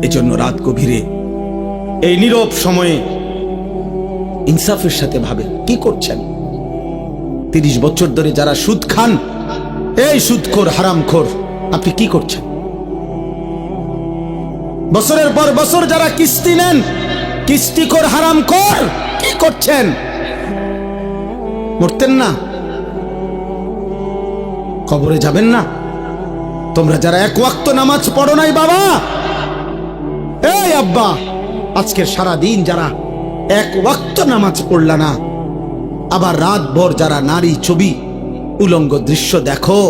এজন্য রাত গভীরে এই নীরব সময়ে ইনসাফের সাথে ভাবে কি করছেন। 30 বছর ধরে যারা সুদ খান, এই সুদখোর হারামখোর, আপনি কি করছেন? বছরের পর বছর যারা কিস্তি নেন, কিস্তিখোর হারামখোর, কি করছেন? মরতেন না? কবরে যাবেন না? তোমরা যারা এক ওয়াক্ত নামাজ পড়ো নাই বাবা, এই আব্বা, আজকের সারা দিন যারা এক ওয়াক্ত নামাজ পড়লা না, আবার রাত ভর যারা নারী ছবি উলঙ্গ দৃশ্য দেখো,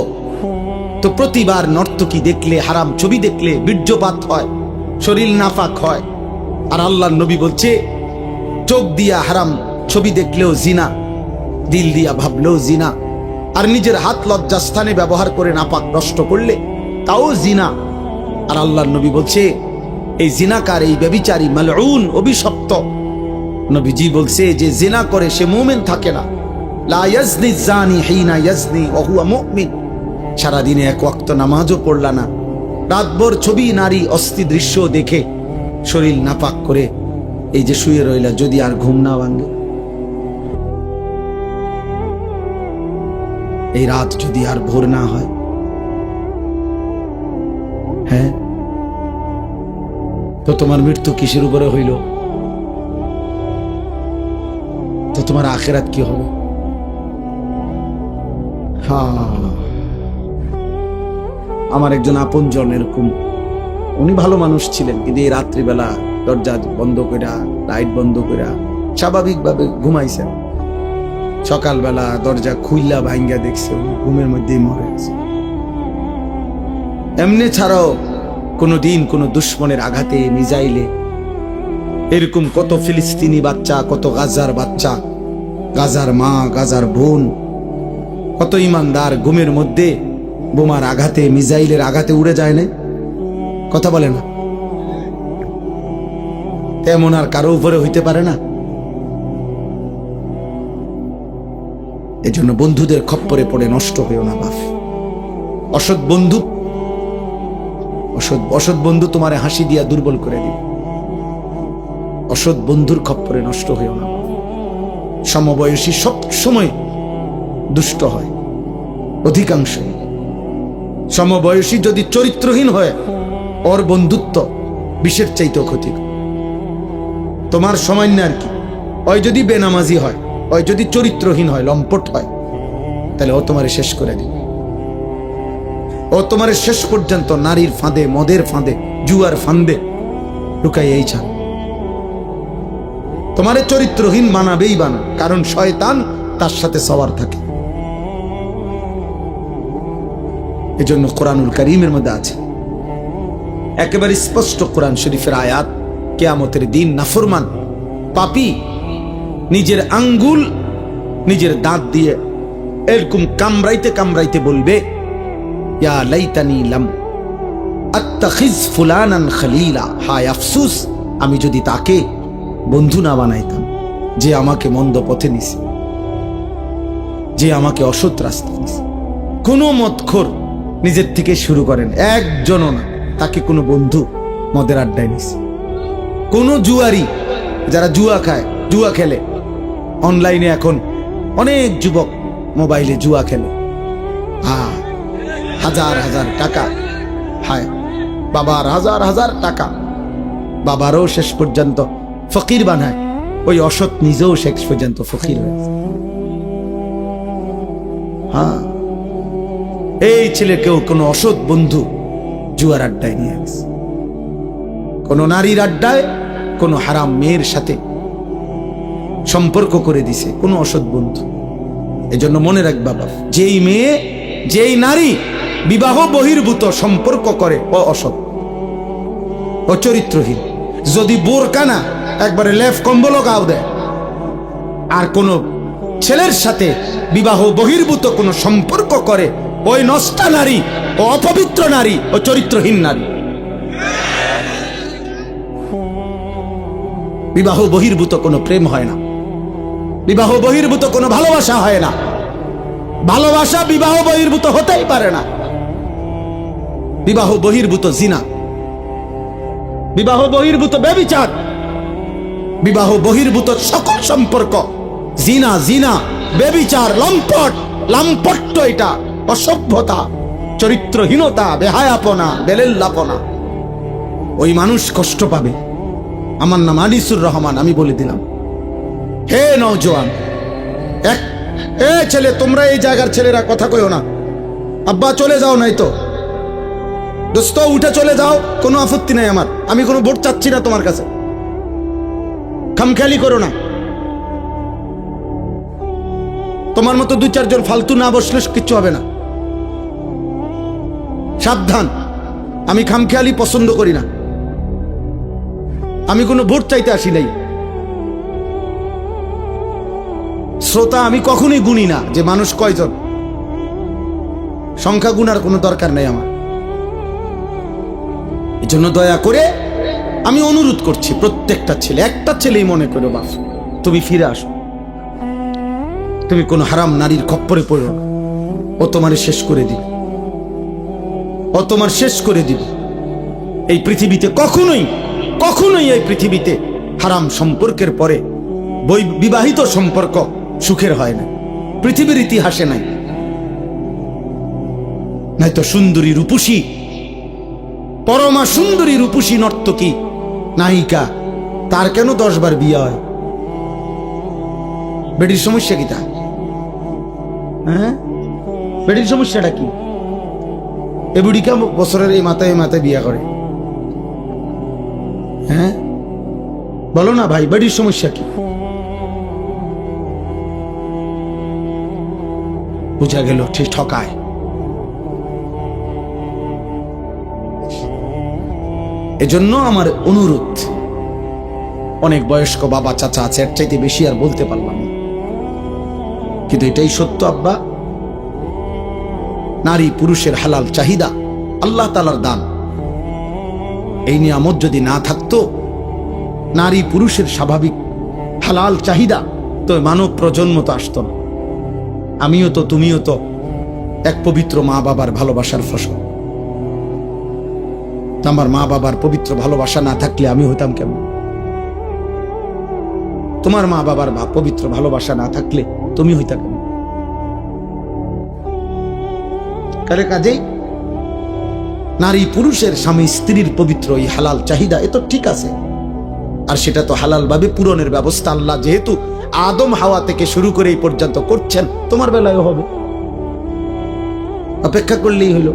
তো প্রতিবার নর্তকী দেখলে, হারাম ছবি দেখলে বীর্যপাত হয়, শরীর নাফাক হয়। আর আল্লাহর নবী বলছে, চোখ দিয়া হারাম ছবি দেখলেও জিনা, দিল দিয়া ভাবলেও জিনা, আর নিজের হাত লজ্জাস্থানে ব্যবহার করে নাপাক নষ্ট করলে তাও জিনা। আর আল্লাহর নবী বলছে, এই জিনাকার, এই ব্যভিচারী, মালউন, অভিশপ্ত। নবীজি বলছে, যে জিনা করে সে মুমিন থাকে না। লা ইয়াজনি জানি হিনা ইয়াজনি ওয়া হুয়া মুমিন। সারাদিনে এক ওয়াক্ত নামাজও পড়লা না, রাতভর ছবি, নারী, অস্থি দৃশ্য দেখে শরীর নাপাক করে এই যে শুয়ে রইলা, যদি আর ঘুম না ভাঙে, এই রাত যদি আর ভোর না হয়, হ্যাঁ, তো তোমার মৃত্যু কিসের উপরে হইল? তো তোমার আখিরাত কি হবে? আমার একজন আপনজন এরকম, উনি ভালো মানুষ ছিলেন, কিন্তু এই রাত্রিবেলা দরজা বন্ধ কইরা, লাইট বন্ধ কইরা স্বাভাবিকভাবে ঘুমাইছেন। সকালবেলা দরজা খুইলা ভাঙ্গা দেখছে উনি ঘুমের মধ্যেই মরে গেছে। এমনি ছাড়াও কোনদিন কোন দুশ্মনের আঘাতে, মিজাইলে, এরকম কত ফিলিস্তিনি বাচ্চা, কত গাজার বাচ্চা, গাজার মা, গাজার বোন, কত ইমানদার ঘুমের মধ্যে বোমার আঘাতে, মিজাইলের আঘাতে উড়ে যায় না? কথা বলে না? তেমন আর কারো উপরে হইতে পারে না। এজন্য বন্ধুদের খপ্পরে পড়ে নষ্ট হইও না বাপ। অসৎ বন্ধু, অসৎ বন্ধু তোমারে হাসি দিয়া দুর্বল করে দিবে। অসৎ বন্ধুর খপ্পরে নষ্ট হইও না। সমবয়সী সব সময় দুষ্ট হয়, অধিকাংশ। সমবয়সী যদি চরিত্রহীন হয়, ওর বন্ধুত্ব বিষের চাইতেও ক্ষতি। তোমার সামান্য আর কি, ওই যদি বেনামাজি হয়, ওই যদি চরিত্রহীন হয়, লম্পট হয়, তাহলে ও তোমারে শেষ করে দিবে। ও তোমারে শেষ পর্যন্ত নারীর ফাঁদে, মদের ফাঁদে, জুয়ার ফাঁদে ঢুকাই এই ছাড়। তোমারে চরিত্রহীন বানাবেই বানা, কারণ শয়তান তার সাথে সওয়ার থাকে। এজন্য কোরআনুল কারীমের মধ্যে আছে একেবারে স্পষ্ট কোরআন শরীফের আয়াত, কিয়ামতের দিন নাফরমান পাপী নিজের আঙ্গুল নিজের দাঁত দিয়ে এরকম কামড়াইতে কামড়াইতে বলবে, ইয়া লাইতানি লাম আত্তাখিজ ফুলানান খলিলা, হায় আফসোস আমি যদি তাকে বন্ধু না বানাইতাম, যে আমাকে মন্দ পথে নিছে, যে আমাকে অসৎ রাস্তা নিছে। কোন মদখোর নিজের থেকে শুরু করেন, একজনও না, তাকে কোনো বন্ধু মদের আড্ডায় নিছে। কোন জুয়ারি, যারা জুয়া খায়, জুয়া খেলে অনলাইনে, এখন অনেক যুবক মোবাইলে জুয়া খেলে, হাজার হাজার টাকা, হায় বাবার হাজার হাজার টাকা, বাবারও শেষ পর্যন্ত ফকির বানায়, ওই অসৎ নিজেও শেষ পর্যন্ত ফকির হয়েছে। এই ছেলেকেও কোনো অসৎ বন্ধু জুয়ার আড্ডায় নিয়ে গেছে, কোন নারীর আড্ডায়, কোন হারাম মেয়ের সাথে সম্পর্ক করে দিছে কোন অসৎ বন্ধু। এজন্য মনে রাখ বাবা, যেই মেয়ে, যেই নারী বিবাহ বহির্ভূত সম্পর্ক করে, ও অসৎ, ও চরিত্রহীন। যদি বোরকা না, একবারে লেফ কম্বলও গাও দেয়, আর কোন ছেলের সাথে বিবাহ বহির্ভূত কোন সম্পর্ক করে, ওই নষ্টা নারী, ও অপবিত্র নারী, ও চরিত্রহীন নারী। বিবাহ বহির্ভূত কোনো প্রেম হয় না, বিবাহ বহির্ভূত কোনো ভালোবাসা হয় না, ভালোবাসা বিবাহ বহির্ভূত হতেই পারে না। বিবাহ বহির্ভূত জিনা, বিবাহ বহির্ভূত ব্যভিচার, বিবাহ বহির্ভূত সকল সম্পর্ক, জিনা জিনা, ব্যভিচার, লম্পট, লাম্পট্য, এটা অসভ্যতা, চরিত্রহীনতা, বেহায়াপনা, বেলেল্লাপনা। ওই মানুষ কষ্ট পাবে। আমার নাম আনিসুর রহমান, আমি বলে দিলাম। হে নওজোয়ান, ছেলে, তোমরা এই জায়গার ছেলেরা কথা কইও না। আব্বা চলে যাও, নাই তো দোস্ত উঠে চলে যাও, কোনো আপত্তি নাই আমার। আমি কোনো ভোট চাচ্ছি না তোমার কাছে, খামখেয়ালি করো না। তোমার মতো দুই চারজন ফালতু না বসলে কিচ্ছু হবে না। সাবধান, আমি খামখেয়ালি পছন্দ করি না। আমি কোনো ভোট চাইতে আসি নাই। শ্রোতা আমি কখনোই গুনি না যে মানুষ কয়জন, সংখ্যা গুনার কোনো দরকার নেই আমার। এই জন্য দয়া করে আমি অনুরোধ করছি, প্রত্যেকটা ছেলে, একটা ছেলেই মনে করো বাপ, তুমি ফিরে আসো। তুমি কোন হারাম নারীর খপ্পরে পড়ো না। ও তোমারে শেষ করে দিবে, ও তোমার শেষ করে দিবে। এই পৃথিবীতে কখনোই কখনোই এই পৃথিবীতে হারাম সম্পর্কের পরে বিবাহিত সম্পর্ক সুখের হয় না, পৃথিবীর ইতিহাসে নাই। নয়তো সুন্দরী রূপসী, পরমা সুন্দরী রূপসী নর্তকী নায়িকা, তার কেন 10 বার বিয়ে হয়? বেটির সমস্যা কি? তা হ্যাঁ, বেটির সমস্যাটা কি? এ বুড়িকা বছরের এই মাথায় বিয়ে করে। হ্যাঁ বলো না ভাই, বেটির সমস্যা কি? বুঝা গেল ঠিক ঠকায়। এজন্য আমার অনুরোধ, অনেক বয়স্ক বাবা চাচা আছে, এর চাইতে বেশি আর বলতে পারলাম না, কিন্তু এটাই সত্য আব্বা। নারী পুরুষের হালাল চাহিদা আল্লাহ তাআলার দান। এই নিয়ামত যদি না থাকতো, নারী পুরুষের স্বাভাবিক হালাল চাহিদা, তো মানব প্রজন্ম তো আসতো না। আমিও তো, তুমিও তো এক পবিত্র মা বাবার ভালোবাসার ফসল। আমার মা বাবার পবিত্র ভালোবাসা না থাকলে আমি হইতাম কেমন? তোমার মা বাবার পবিত্র ভালোবাসা না থাকলে তুমি হইতা কেমন? কাজেই নারী পুরুষের, স্বামী স্ত্রীর পবিত্র এই হালাল চাহিদা, এ তো ঠিক আছে। আর সেটা তো হালাল ভাবে পূরণের ব্যবস্থা আল্লাহ যেহেতু আদম হাওয়া থেকে শুরু করে এই পর্যন্ত করছেন, তোমার বেলায়ও হবে। অপেক্ষা করলেই হলো।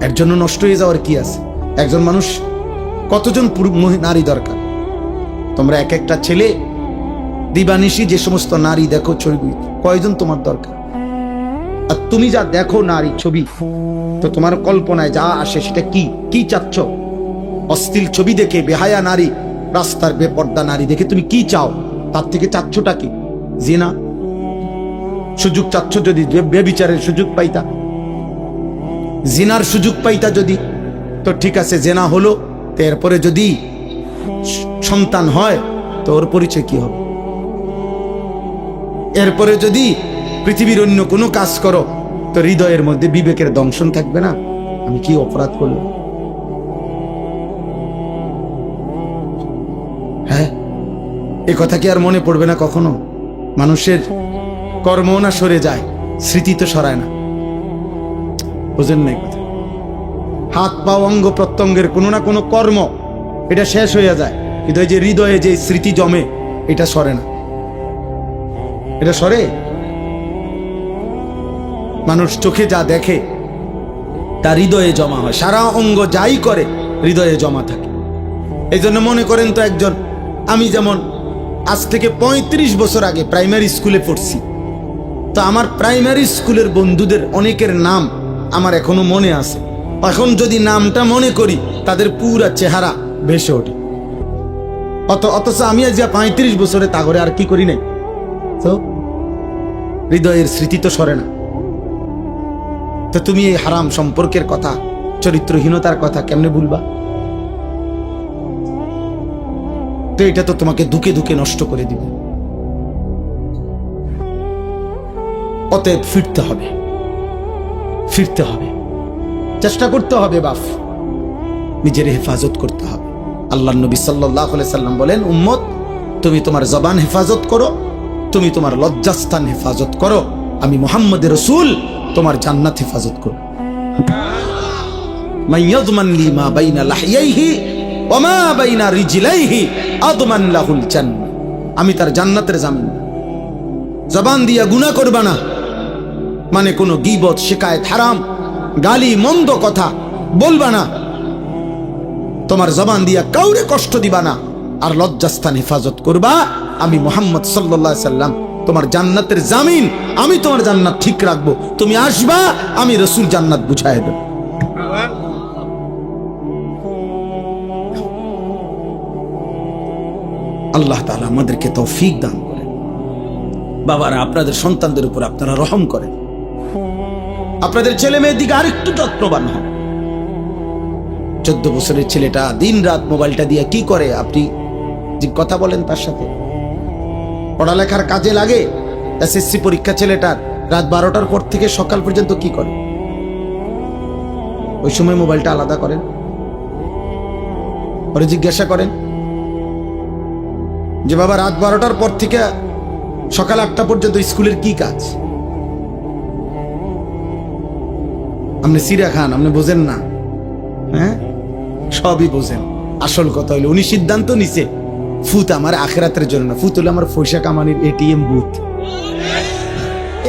এর জন্য নষ্ট হয়ে যাওয়ার কি আছে? একজন মানুষ কতজন নারী দরকার? তোমরা এক একটা ছেলে দিবানিশি যে সমস্ত নারী দেখো ছবি, কয়জন তোমার দরকার? আর তুমি যা দেখো নারী ছবি, তো তোমার কল্পনায় যা আসে সেটা কি চাচ্ছ? অশ্লীল ছবি দেখে, বেহায়া নারী, রাস্তার বেপর্দা নারী দেখে তুমি কি চাও? তার থেকে চাচ্ছটা কি? জিনা। সুযোগ চাচ্ছ যদি বেবিচারের সুযোগ পাইতা, জিনার সুযোগ পাইতা যদি, তো ঠিক আছে, জেনা হলো, তো এরপরে যদি সন্তান হয় তো ওর পরিচয় কি হবে? এরপরে যদি পৃথিবীর অন্য কোনো কাজ করো, তো হৃদয়ের মধ্যে বিবেকের দংশন থাকবে না, আমি কি অপরাধ করলাম? হ্যাঁ, এ কথা কি আর মনে পড়বে না কখনো? মানুষের কর্ম না সরে যায়, স্মৃতি তো সরায় না। বুঝেন না কথা? হাত পা অঙ্গ প্রত্যঙ্গের কোনো না কোনো কর্ম, এটা শেষ হয়ে যায়, কিন্তু এই যে হৃদয়ে যে স্মৃতি জমে, এটা সরে না। এটা সরে? মানুষ চোখে যা দেখে তা হৃদয়ে জমা হয়, সারা অঙ্গ যাই করে হৃদয়ে জমা থাকে। এই জন্য মনে করেন তো, একজন, আমি যেমন আজ থেকে 35 বছর আগে প্রাইমারি স্কুলে পড়ছি, তো আমার প্রাইমারি স্কুলের বন্ধুদের অনেকের নাম আমার এখনো মনে আছে। এখন যদি নামটা মনে করি, তাদের পুরা চেহারা ভেসে ওঠে। অথচ আমি আজ 35 বছরে তা করে আর কি করি নাই, তো হৃদয়ের স্মৃতি তো সরে না। তো তুমি এই হারাম সম্পর্কের কথা, চরিত্রহীনতার কথা কেমনে ভুলবা? তো এটা তো তোমাকে ধুকে ধুকে নষ্ট করে দিবে। অতএব ফিরতে হবে, ফিরতে হবে, চেষ্টা করতে হবে বাপ। নিজের হেফাজত করতে হবে। আল্লাহ নবী সাল্লাল্লাহু আলাইহি সাল্লাম বলেন, উম্মত তুমি তোমার জবান হেফাজত করো, তুমি তোমার লজ্জাস্থান হেফাজত করো, আমি মুহাম্মদ রাসূল তোমার জান্নাত হেফাজত করব। মান ইয়াযমান লি মা বাইনা লাহইয়াইহি ওয়া মা বাইনা রিজলাইহি আযমান লাহুল জান্নাহ। আমি তার জান্নাতের জামিন। জবান দিয়া গুনাহ করবা না, মানে কোনো গীবত, শিকায়েত, হারাম, গালি, মন্দ কথা বলবা না, তোমার জবান দিয়া কাউরে কষ্ট দিবা না, আর লজ্জাস্থান হেফাজত করবা। আমি মুহাম্মদ সাল্লাল্লাহু আলাইহি সাল্লাম তোমার জান্নাতের জামিন, আমি তোমার জান্নাত ঠিক রাখবো। তুমি আসবা, আমি রাসূল জান্নাত বুঝায় দেব। আল্লাহ তাআলা আমাদেরকে তৌফিক দান করেন। বাবারা, আপনাদের সন্তানদের উপর আপনারা রহম করেন, আপনাদের ছেলে মেয়ের দিকে আরেকটু যত্নবান হন। 14 বছরের ছেলেটা দিন রাত মোবাইলটা দিয়ে কি করে, আপনি যে কথা বলেন তার সাথে, পড়ালেখার কাজে লাগে। এসএসসি পরীক্ষা ছেলেটার রাত 12টার পর থেকে সকাল পর্যন্ত কি করে, ওই সময় মোবাইলটা আলাদা করেন, পরে জিজ্ঞাসা করেন যে বাবা রাত 12টার পর থেকে সকাল 8টা পর্যন্ত স্কুলের কি কাজ? আপনি সিরা খান, আপনি বোঝেন না, হ্যাঁ সবই বোঝেন। আসল কথা হইলো উনি সিদ্ধান্ত নিছে ফুত আমার আখিরাতের জন্য না, ফুত হলো আমার পয়সা কামানির এটিএম বুথ।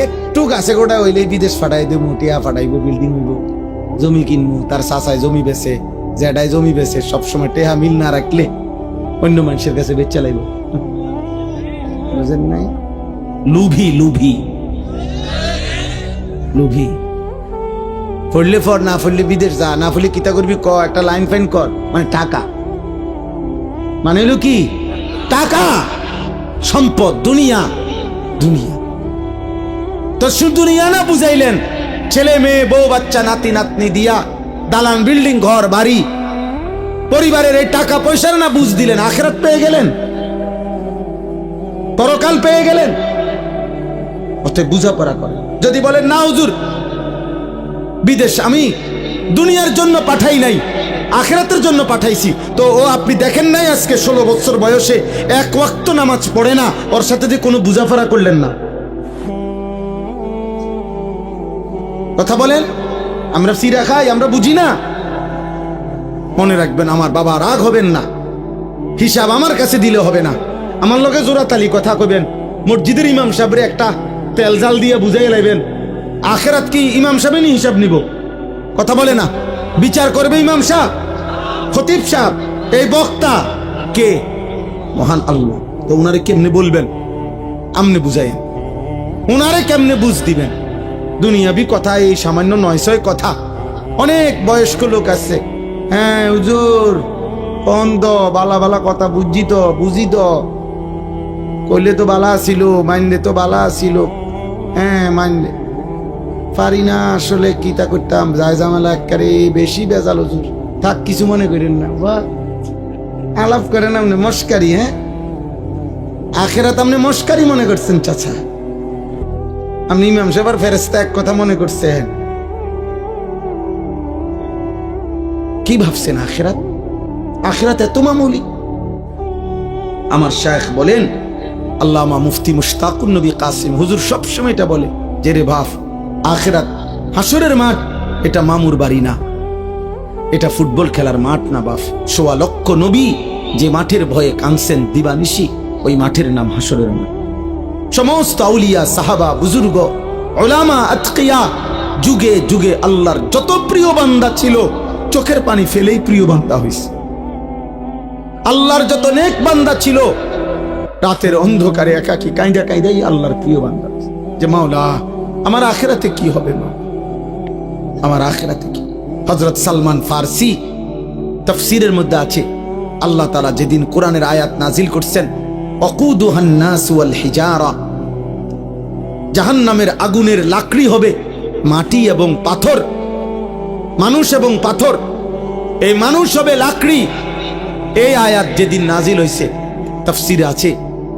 একটু গাছে গোটা হইলেই বিদেশ ফাটাই দেবো, টিয়া ফাটাইবো, বিল্ডিং হইব, জমি কিনবো, তার চাচায় জমি বেছে, জ্যাডায় জমি বেছে, সবসময় টেহা মিল না রাখলে অন্য মানুষের কাছে বেচা লাগবে। বুঝেন নাই? লুভি লুভি লুভি। পড়লে ফর, না পড়লে বিদেশ যা, না পড়লে কিতা করবি ক, একটা লাইন ফাইন কর, মানে টাকা, মানে হলো কি টাকা, সম্পদ, দুনিয়া। দুনিয়া তো শুধু দুনিয়া না বুঝাইলেন, ছেলে মেয়ে, বউ বাচ্চা, নাতি নাতনি দিয়া দালান, বিল্ডিং, ঘর বাড়ি, পরিবারের এই টাকা পয়সার না বুঝ দিলেন, আখিরাত পেয়ে গেলেন, পরকাল পেয়ে গেলেন। অতএব বুঝাপড়া করেন। যদি বলেন না হুজুর বিদেশ আমি দুনিয়ার জন্য পাঠাই নাই, আখিরাতের জন্য পাঠাইছি, তো ও আপনি দেখেন নাই আজকে 16 বছর বয়সে এক ওয়াক্ত নামাজ পড়ে না, ওর সাথে যে কোনো বুঝাপড়া করলেন না। কথা বলেন, আমরা সিরা খাই, আমরা বুঝি না। মনে রাখবেন, আমার বাবা রাগ হবেন না, হিসাব আমার কাছে দিলে হবে না। আমার লগে জোরাতালি কথা কইবেন, মসজিদের ইমাম সাহেবরে একটা তেল জাল দিয়ে বুঝাই লাইবেন, আখিরাত কি ইমাম সাহেব নি হিসাব নিব? কথা বলে না, বিচার করবে ইমাম সাহেব, খতিব সাহেব, এই বক্তা কে? মহান আল্লাহ। তো উনারে কেমনে বলবেন? আমনে বুঝাইন, উনারে কেমনে বুঝ দিবেন? দুনিয়াবি কথা, এই সামান্য 900 কথা। অনেক বয়স্ক লোক আছে, হ্যাঁ হুজুর বন্ধ, বালা বালা কথা বুঝি তো, কইলে তো বালা ছিল, মানলে তো বালা ছিল, হ্যাঁ মানলে পারি না, আসলে কিতা করতাম, যায় জামালা একেবারে বেশি বেজাল হুজুর, থাক কিছু মনে করেন না, বা আলাপ করেন আপনি মস্কারি। হ্যাঁ আখেরাত আপনি মস্কারি মনে করছেন চাচা, আপনি ইমাম সাহেবের ফেরেশতা এক কথা মনে করছেন। কি ভাবছেন আখেরাত? আখেরাত এত মামুলি? আমার শায়েখ বলেন, আল্লামা মুফতি মুশতাকুন নবী কাসিম হুজুর সবসময় এটা বলে যে রে বাপ, আখেরাত হাসরের মাঠ, এটা মামুর বাড়ি না, এটা ফুটবল খেলার মাঠ না বাপ। 1.25 লক্ষ নবী যে মাঠের ভয়ে কাঁদছেন দিবানিশি, ওই মাঠের নাম হাসরের মাঠ। সমস্ত আউলিয়া, সাহাবা, বুজুর্গ, উলামা, আতকিয়া, যুগে যুগে আল্লাহর যত প্রিয় বান্দা ছিল, চোখের পানি ফেলেই প্রিয় বান্দা হয়েছে। আল্লাহর যত নেক বান্দা ছিল, রাতের অন্ধকারে একাকী কাঁদা কাঁদাই আল্লাহর প্রিয় বান্দা, যে মাওলা আমার আখিরাতে কি হবে, মা আমার আখিরাতে কি? হযরত সালমান ফারসি তাফসীরের মধ্যে আছে, আল্লাহ তাআলা যেদিন কোরআনের আয়াত নাজিল করছেন, ওয়াকুদুহান নাস ওয়াল হিজারা, জাহান্নামের আগুনের লাকড়ি হবে মাটি এবং পাথর, মানুষ এবং পাথর, এই মানুষ হবে লাকড়ি। এই আয়াত যেদিন নাজিল হয়েছে, তাফসীরে আছে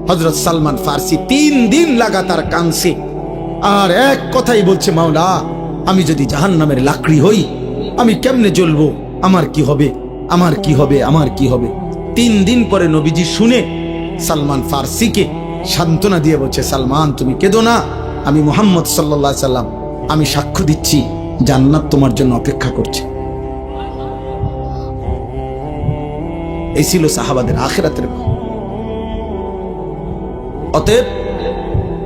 হযরত সালমান ফারসি 3 দিন লাগাতার কাঁদছে, আর এক কথাই বলছে, মাওলা আমি যদি জাহান্নামের লাকড়ি হই, আমি কেমনে জ্বলবো, আমার কি হবে? আমার কি হবে, আমার কি হবে। 3 দিন পরে নবীজি শুনে সালমান ফার্সিকে সান্ত্বনা দিয়ে বলছে, সালমান তুমি কেঁদো না, আমি মুহাম্মদ সাল্লাল্লাহু আলাইহি সাল্লাম, আমি সাক্ষ্য দিচ্ছি জান্নাত তোমার জন্য অপেক্ষা করছে। এই ছিল সাহাবাদের আখিরাতের। অতএব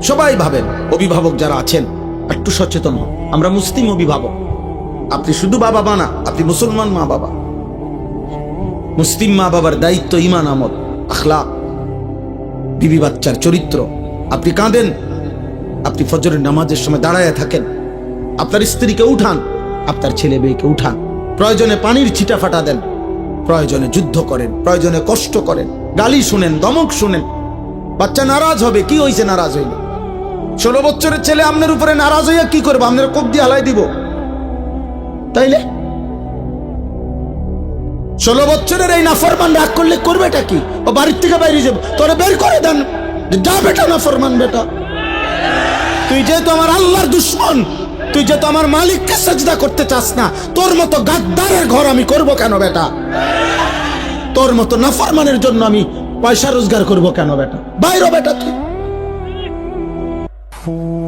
সবাই ভাবেন, অভিভাবক যারা আছেন একটু সচেতন হন। আমরা মুসলিম অভিভাবক, আপনি শুধু বাবা মা না, আপনি মুসলমান মা বাবা। মুসলিম মা বাবার দায়িত্ব ঈমান, আমল, আখলাক, বিবি বাচ্চার চরিত্র। আপনি কাঁদেন, আপনি ফজরের নামাজের সময় দাঁড়ায় থাকেন, আপনার স্ত্রীকে উঠান, আপনার ছেলে মেয়েকে উঠান, প্রয়োজনে পানির ছিটা ফাটা দেন, প্রয়োজনে যুদ্ধ করেন, প্রয়োজনে কষ্ট করেন, গালি শুনেন, ধমক শুনেন। বাচ্চা নারাজ হবে, কি হয়েছে নারাজ হইল? 16 বছরের ছেলে আপনার উপরে নারাজ হইয়া কি করবো? আপনার কোপ দিয়ে হালাই দিব, তাইলে 16 বছরের এই নাফরমান রাগ করলে করবেটা কি? ও বাড়ির থেকে বাইরে যাবে, তোরে বের করে দেন, যা বেটা নাফরমান বেটা। তুই যেহেতু আমার আল্লাহর দুশ্মন, তুই যেহেতু আমার মালিককে সেজদা করতে চাস না, তোর মতো গাদ্দারের ঘর আমি করব কেন বেটা? তোর মতো নাফরমানের জন্য আমি পয়সা রোজগার করব কেন বেটা? বাইরে বেটা তুই।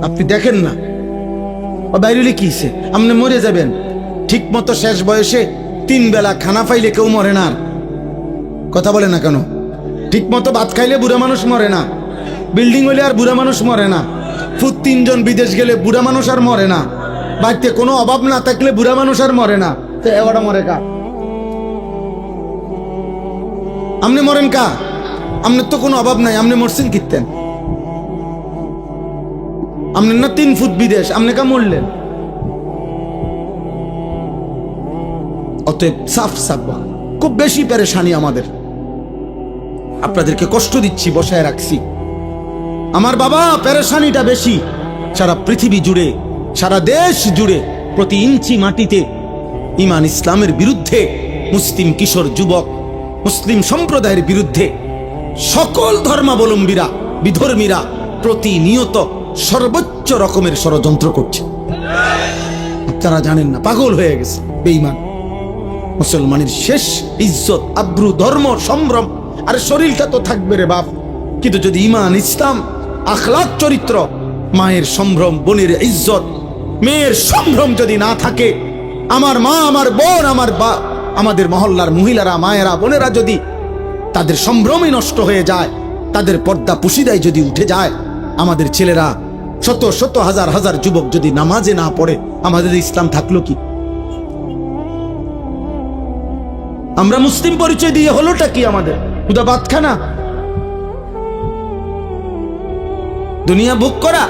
আপনি দেখেন না ও বাইরে কি হইছে? আপনি মরে যাবেন ঠিক মতো। শেষ বয়সে 3 বেলা খানা পাইলে কেউ মরে না। কথা বলে না কেন? ঠিক মতো ভাত খাইলে বুড়া মানুষ মরে না, বিল্ডিং হইলে আর বুড়া মানুষ মরে না, ফুট 3 জন বিদেশ গেলে বুড়া মানুষ আর মরে না, বাড়িতে কোনো অভাব না থাকলে বুড়া মানুষ আর মরে না। তো এবারটা মরে কা? আপনি মরেন কা? আপনার তো কোনো অভাব নাই, আপনি মরছেন কিতেন? আপনার না 3 ফুট বিদেশ, আপনি কা মরলেন? অতএব সাফ সাফ, খুব বেশি পেরেশানি আমাদের। আপনাদেরকে কষ্ট দিচ্ছি, বসায় রাখছি। আমার বাবা, পেরেশানিটা বেশি। সারা পৃথিবী জুড়ে, সারা দেশ জুড়ে, প্রতি ইঞ্চি মাটিতে ঈমান ইসলামের বিরুদ্ধে, মুসলিম কিশোর যুবক, মুসলিম সম্প্রদায়ের বিরুদ্ধে সকল ধর্মাবলম্বীরা, বিধর্মীরা প্রতিনিয়ত সর্বোচ্চ রকমের ষড়যন্ত্র করছে। আপনারা জানেন না, পাগল হয়ে গেছে বেঈমান। মুসলমানের শেষ ইজ্জত, আব্রু, ধর্ম, সম্ভ্রম আর শরীরটা তো থাকবে রে বাপ, কিন্তু যদি ঈমান, ইসলাম, আখলাক, চরিত্র, মায়ের সম্ভ্রম, বোনের ইজ্জত, মেয়ের সম্ভ্রম যদি না থাকে, আমার মা, আমার বোন, আমাদের মহল্লার মহিলারা, মায়েরা, বোনেরা যদি তাদের সম্ভ্রমই নষ্ট হয়ে যায়, তাদের পর্দা পুশিদায় যদি উঠে যায়, আমাদের ছেলেরা শত শত হাজার হাজার যুবক যদি নামাজে না পড়ে, আমাদের ইসলাম থাকলো কি? আমরা মুসলিম পরিচয় দিয়ে হলোটা কি আমাদের? খুদা ভাত খানা, দুনিয়া ভোগ করা।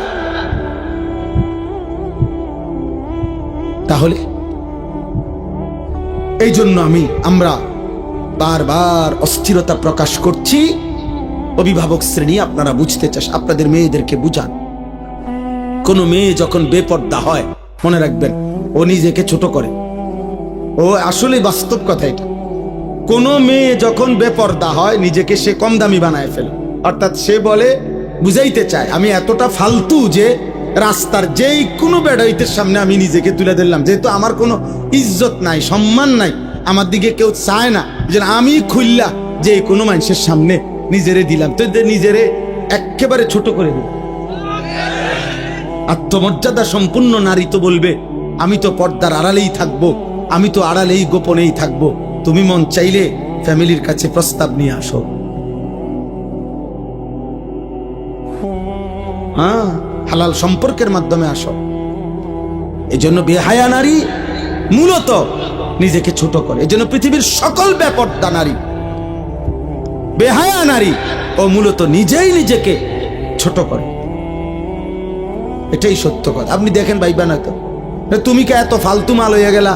তাহলে এই জন্য আমরা বারবার অস্থিরতা প্রকাশ করছি। অভিভাবক শ্রেণী, আপনারা বুঝতে চাস, আপনাদের মেয়েদেরকে বুঝান। কোন মেয়ে যখন বেপর্দা হয়, মনে রাখবেন ও নিজেকে ছোট করে। ও আসলে বাস্তব কথা এটা। কোন মেয়ে যখন বেপর্দা হয়, নিজেকে সে কম দামি বানায় ফেলে। অর্থাৎ সে বলে, বুঝাইতে চায় আমি এতটা ফালতু যে রাস্তার যেই কোনো বেড়াইতের সামনে আমি নিজেকে তুলে দিলাম, যেহেতু আমার কোনো ইজ্জত নাই, সম্মান নাই, আমার দিকে কেউ চায় না, যে আমি খুললা যে কোনো মানুষের সামনে নিজেরে দিলাম, তো নিজেরে একেবারে ছোট করে দিল। আত্মমর্যাদা সম্পূর্ণ নারী তো বলবে, আমি তো পর্দার আড়ালেই থাকবো, আমি তো আড়ালেই গোপনেই থাকবো। তুমি মন চাইলে ফ্যামিলির কাছে প্রস্তাব নিয়ে আসো। হ্যাঁ, হালাল সম্পর্কের মাধ্যমে আসো। এজন্য বেহায়া নারী মূলত নিজেকে ছোট করে। এজন্য পৃথিবীর সকল বেপর্দা নারী, বেহায়া নারী, ও মূলত নিজেই নিজেকে ছোট করে। এটাই সত্য কথা। আপনি দেখেন ভাইবা না তো, তুমি কে এত ফালতু মাল হয়ে গেলা,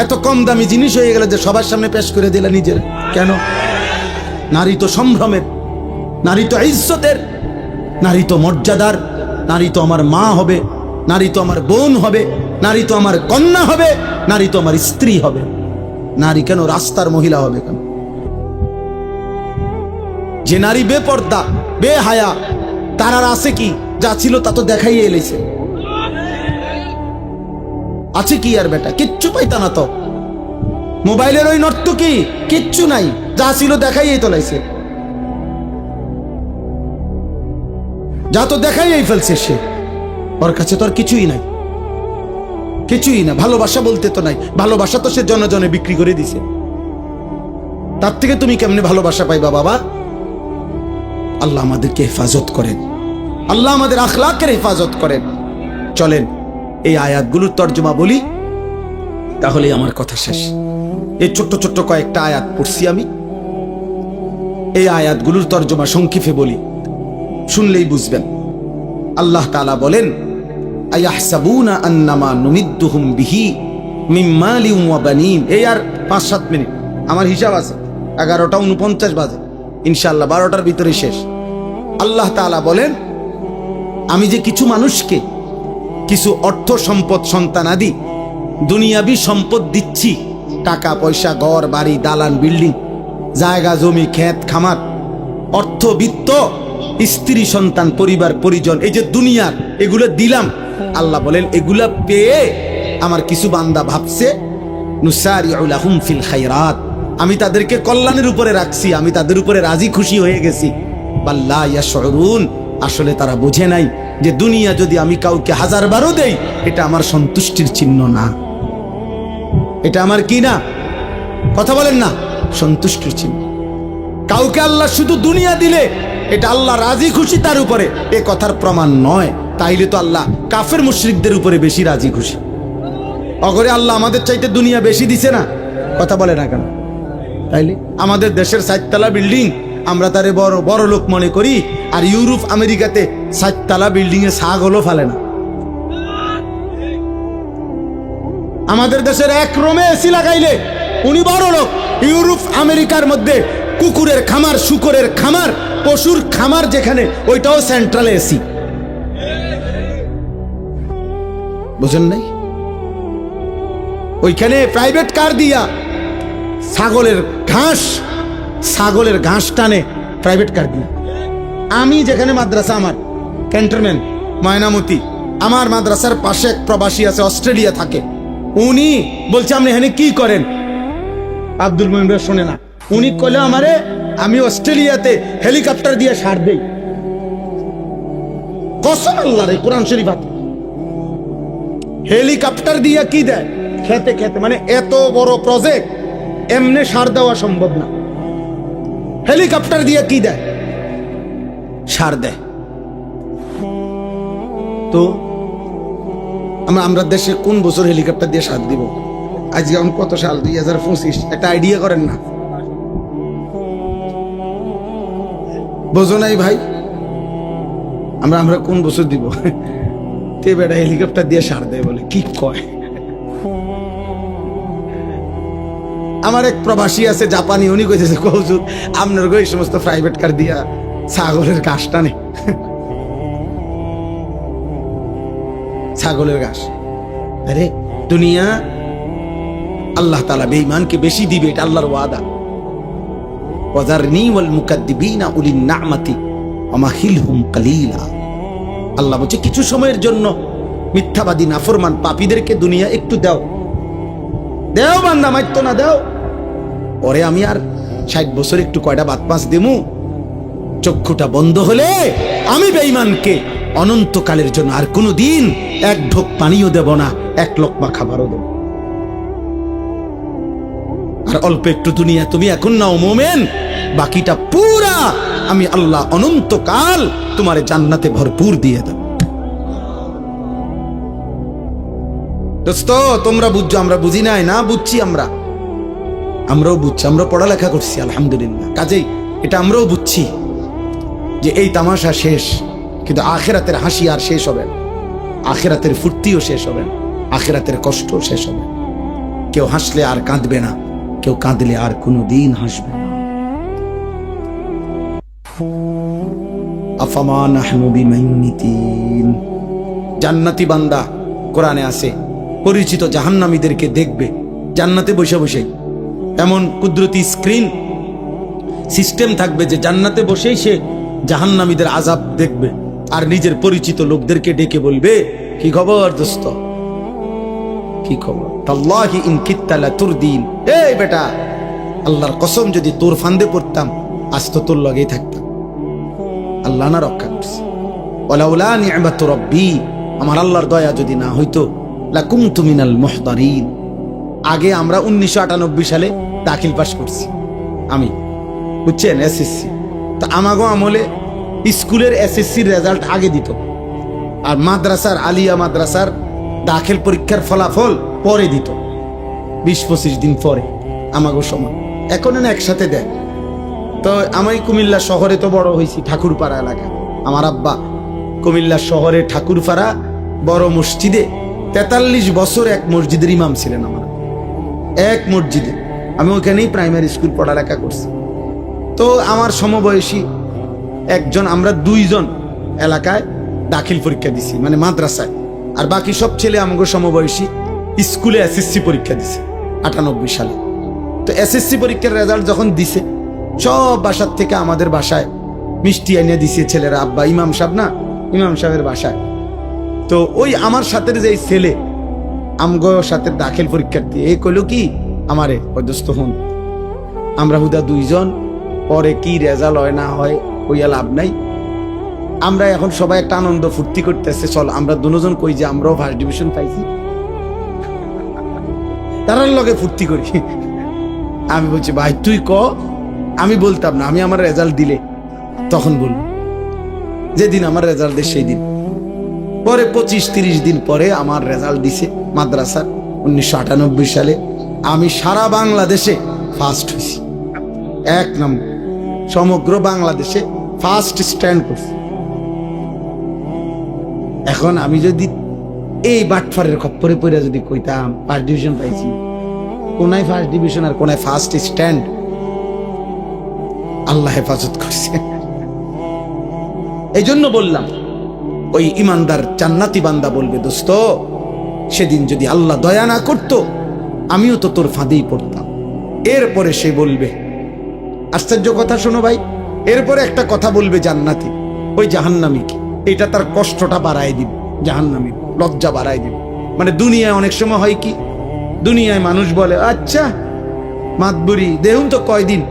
এত কম দামি জিনিস হয়ে গেল যে সবার সামনে পেশ করে দিলা নিজের? কেন? নারী তো সম্ভ্রমের, নারী তো ইজ্জতের, নারী তো মর্যাদার, নারী তো আমার মা হবে, নারী তো আমার বোন হবে, নারী তো আমার কন্যা হবে, নারী তো আমার স্ত্রী হবে। নারী কেন রাস্তার মহিলা হবে কেন? যে নারী বেপর্দা, বেহায়া, তার আর আছে কি? যা ছিল তা তো দেখাই এলেছে। আছে কি আর বেটা? কিচ্ছু পাইতা না তো। মোবাইলের ওই নর্তকী কিচ্ছু নাই, যা ছিল দেখাইই তোলাইছে, যা তো দেখাইই ফেলছে সে। ওর কাছে তো আর কিছুই নাই, কিছুই না। ভালোবাসা বলতে তো নাই, ভালোবাসা তো সে জনে জনে বিক্রি করে দিছে। তার থেকে তুমি কেমনে ভালোবাসা পাইবা বাবা? আল্লাহ আমাদেরকে হেফাজত করেন, আল্লাহ আমাদের আখলাকের হেফাজত করেন। চলেন এই আয়াতগুলোর তর্জমা বলি, তাহলে আমার কথা শেষ। এই ছোট্ট ছোট্ট কয়েকটা আয়াত পড়ছি আমি, এই আয়াতগুলোর তর্জমা সংক্ষেপে বলি, শুনলেই বুঝবেন। আল্লাহ তাআলা বলেন, আয়াহসাবুনা আন্নামা নুমিদ্দুহুম বিহি মিন মালিন ওয়া বানিন। এই আর 5-7 মিনিট, আমার হিসাব আছে 11:49 বাজে, ইনশাআল্লাহ 12টার ভিতরে শেষ। আল্লাহ তাআলা বলেন, আমি যে কিছু মানুষকে কিছু অর্থ সম্পদ সন্তানাদি দুনিয়াবি সম্পদ দিচ্ছি, টাকা পয়সা, ঘর বাড়ি, দালান বিল্ডিং, জায়গা জমি, ক্ষেত খামার, অর্থ বিত্ত, স্ত্রী সন্তান, পরিবার পরিজন, এই যে দুনিয়ার এগুলো দিলাম। আল্লাহ বলেন, এগুলা পেয়ে আমার কিছু বান্দা ভাবছে নুসারিউ লাহুম ফিল খায়রাত, আমি তাদেরকে কল্যাণের উপরে রাখছি, আমি তাদের উপরে রাজি খুশি হয়ে গেছি। বাল্লা ইয়াশউরুন, আসলে তারা বোঝে নাই যে দুনিয়া যদি আমি কাউকে 1000 বারও দেই, এটা আমার সন্তুষ্টির চিহ্ন না, এটা আমার কি না, কথা বলেন না, সন্তুষ্টির চিহ্ন। কাউকে আল্লাহ শুধু দুনিয়া দিলে এটা আল্লাহ রাজি খুশি তার উপরে, এ কথার প্রমাণ নয়। তাইলে তো আল্লাহ কাফের মুশরিকদের উপরে বেশি রাজি খুশি। অগরে আল্লাহ আমাদের চাইতে দুনিয়া বেশি দিছে না, কথা বলে না কেন? তাইলে আমাদের দেশের 4 তলা বিল্ডিং আমরা তারে বড় বড় লোক মনে করি, আর ইউরোপ আমেরিকাতে 4 তলা বিল্ডিং এ ছাগলও ফেলে না। আমাদের দেশের এক রুমে এসি লাগাইলে উনি বড় লোক, ইউরোপ আমেরিকার মধ্যে কুকুরের খামার, শুকরের খামার, পশুর খামার যেখানে, ওইটাও সেন্ট্রাল এসি। বুঝেন নাই? ওইখানে প্রাইভেট কার দিয়া ছাগলের ঘাস টানে প্রাইভেট কার দিয়ে। আমি যেখানে মাদ্রাসা, আমার ক্যান্টনমেন্ট ময়নামতি, আমার মাদ্রাসার পাশে এক প্রবাসী আছে, অস্ট্রেলিয়া থাকে। উনি বলছে, আপনি এখানে কি করেন? আব্দুল মুমিন ভাই শোনে না, উনি কইলে আমারে, আমি অস্ট্রেলিয়াতে হেলিকপ্টার দিয়ে সার দেই। কসম আল্লাহর, কোরআন শরীফ আছে, হেলিকপ্টার দিয়ে কি দেয়? খেতে খেতে, মানে এত বড় প্রজেক্ট এমনি সার দেওয়া সম্ভব না, হেলিকপ্টার দিয়ে কি দেয়? সার দেয়। তো আমরা দেশে কোন বছর হেলিকপ্টার দিয়ে সার দিব? আজকে এখন কত সাল? 2025। একটা আইডিয়া করেন না, বোঝো নাই ভাই? আমরা কোন বছর দিব? তে বেটা হেলিকপ্টার দিয়ে সার দেয় বলে, কি কয়? আমার এক প্রবাসী আছে জাপানি, উনি কইতেছে, হুজুর আপনার গো এই সমস্ত প্রাইভেট কার দিয়া ছাগলের ঘাস টানে, ছাগলের ঘাস। আরে দুনিয়া আল্লাহ তাআলা বেঈমানকে বেশি দিবে, এটা আল্লাহর ওয়াদা। ওয়াযারনি ওয়াল মুকাদ্দিবিনা উলিন নি'মাতি ওয়া মাহিলহুম কালিলা। আল্লাহ বলছে, কিছু সময়ের জন্য মিথ্যাবাদী, নাফরমান, পাপীদেরকে দুনিয়া একটু দাও, দেও বান্দা, মাইতো না, দেও। পরে আমি আর 60 বছর একটু কয়টা বাত পাঁচ দিমু, চক্ষুটা বন্ধ হলে আমি বেঈমানকে অনন্তকালের জন্য আর কোনো দিন এক ঢোক পানিও দেব না, এক লোকমা খাবারও দেব। আর অল্প একটু দুনিয়া তুমি এখন নাও মোমেন, বাকিটা পুরা আমি আল্লাহ অনন্তকাল তোমার জান্নাতে ভরপুর দিয়ে দেব। দোস্ত, তোমরা বুঝছো, আমরা বুঝি নাই না? বুঝছি, আমরাও বুঝছি, আমরা পড়ালেখা করছি আলহামদুলিল্লাহ। কাজেই এটা আমরাও বুঝছি যে এই তামাশা শেষ, কিন্তু আখিরাতের হাসি আর শেষ হবে না, আখিরাতের ফুর্তিও শেষ হবে না, আখিরাতের কষ্টও শেষ হবে না। কেউ হাসলে আর কাঁদবে না, কেউ কাঁদলে আর কোনোদিন হাসবে না। আফামা নাহনু বিমাইমিতিন। জান্নাতি বান্দা, কোরআনে আছে, পরিচিত জাহান্নামীদেরকে দেখবে জান্নাতে বসে বসে। এমন কুদরতি স্ক্রিন সিস্টেম থাকবে যে জান্নাতে বসেই সে জাহান্নামীদের আযাব দেখবে, আর নিজের পরিচিত লোকদেরকে ডেকে বলবে, কি খবর দোস্ত, কি খবর? তাল্লাহি ইন কিত্তা লাতুরদিন। এই বেটা, আল্লাহর কসম যদি তোর ফান্দে পড়তাম আজ তো তোর লগেই থাকতাম। আল্লাহ না রক্ষা করছে। ওয়ালাউলা নি'মাতু রাব্বি, আমার আল্লাহর দয়া যদি না হইতো লাকুনতু মিনাল মুহদারিন। আগে আমরা 1998 সালে দাখিল পাস করছি আমি, বুঝছেন, এসএসসি। তো আমাগো আমলে স্কুলের এসএসসির রেজাল্ট আগে দিত, আর মাদ্রাসার আলিয়া মাদ্রাসার দাখিল পরীক্ষার ফলাফল পরে দিত, 20-25 দিন পরে আমাগো সময়। এখন না একসাথে দেয়। তো আমি কুমিল্লা শহরে তো বড় হয়েছি, ঠাকুরপাড়া এলাকা। আমার আব্বা কুমিল্লা শহরে ঠাকুরপাড়া বড় মসজিদে 43 বছর এক মসজিদের ইমাম ছিলেন। আমার এক মসজিদে, আমি ওখানেই প্রাইমারি স্কুল পড়ালেখা করছি। তো আমার সমবয়সী একজন, আমরা 2 জন এলাকায় দাখিল পরীক্ষা দিছি, মানে মাদ্রাসায়। আর বাকি সব ছেলে আমাকে সমবয়সী স্কুলে এসএসসি পরীক্ষা দিছে 98 সালে। তো এসএসসি পরীক্ষার রেজাল্ট যখন দিছে, সব বাসার থেকে আমাদের বাসায় মিষ্টি এনে দিছে ছেলেরা। আব্বা ইমাম সাহেব না, ইমাম সাহেবের বাসায়। তো ওই আমার সাথে যে ছেলে আমগো সাথে দাখিল পরীক্ষার্থী, এই কইল কি আমারে, দোস্ত হন, আমরা হুদা 2 জন, পরে কি রেজাল্ট হয় না হয় কইয়া লাভ নাই। আমরা এখন সবাই একটা আনন্দ ফুর্তি করতেছে, চল আমরা 2 জন কই যে আমরাও ফার্স্ট ডিভিশন পাইছি, তারার লগে ফুর্তি করি। আমি বলছি ভাই তুই ক, আমি বলতাম না, আমি আমার রেজাল্ট দিলে তখন বলবো, যেদিন আমার রেজাল্ট দেয় সেই দিন। পরে 25-30 দিন পরে আমার রেজাল্ট দিছে মাদ্রাসার 1998 সালে। আমি সারা বাংলাদেশে ফার্স্ট হয়েছি, 1 নম্বর, সমগ্র বাংলাদেশে ফার্স্ট স্ট্যান্ড করছি। এখন আমি যদি এই বাটফারের খপ্পরে পড়ে যদি কইতাম ফার্স্ট ডিভিশন পাইছি, কোনায় ফার্স্ট ডিভিশন আর কোনায় ফার্স্ট স্ট্যান্ড, আল্লাহ হেফাজত করছে। এই জন্য বললাম, ওই ইমানদার জান্নাতি বান্দা বলবে, দোস্ত সেদিন যদি আল্লাহ দয়া না করত আমিও তো তোর ফাঁদেই পড়তাম। এরপরে সে বলবে, আশ্চর্য কথা শোনো ভাই, এরপরে একটা কথা বলবে জান্নাতি, ওই জাহান্নামীকে, এটা তার কষ্টটা বাড়ায় দিবে, জাহান্নামী লজ্জা বাড়ায় দিবে। মানে দুনিয়ায় অনেক সময় হয় কি, দুনিয়ায় মানুষ বলে আচ্ছা মাতবুরি দেখুন তো কয়দিন,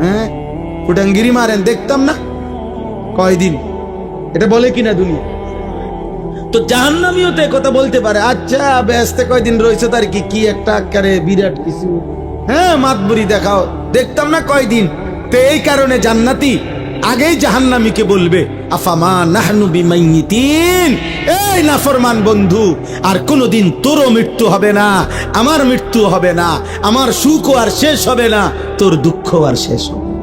হ্যাঁ ফুটাঙ্গিরি মারেন দেখতাম না কয়দিন, এটা বলে কিনা দুনিয়া। তো জাহান্নামীও তো কথা বলতে পারে, আচ্ছা ব্যস্তে কয়দিন রয়েছে তার কি কি একটা আকারে বিরাট কিছু, হ্যাঁ মাতবুরি দেখাও দেখতাম না কয়দিন। তো এই কারণে জান্নাতি আগেই জাহান্নামীকে বলবে, আফামা নাহনু বিমাইয়িতিন, এই নাফরমান বন্ধু, আর কোনোদিন তোরও মৃত্যু হবে না, আমার মৃত্যু হবে না, আমার সুখ আর শেষ হবে না, তোর দুঃখ আর শেষ হবে না।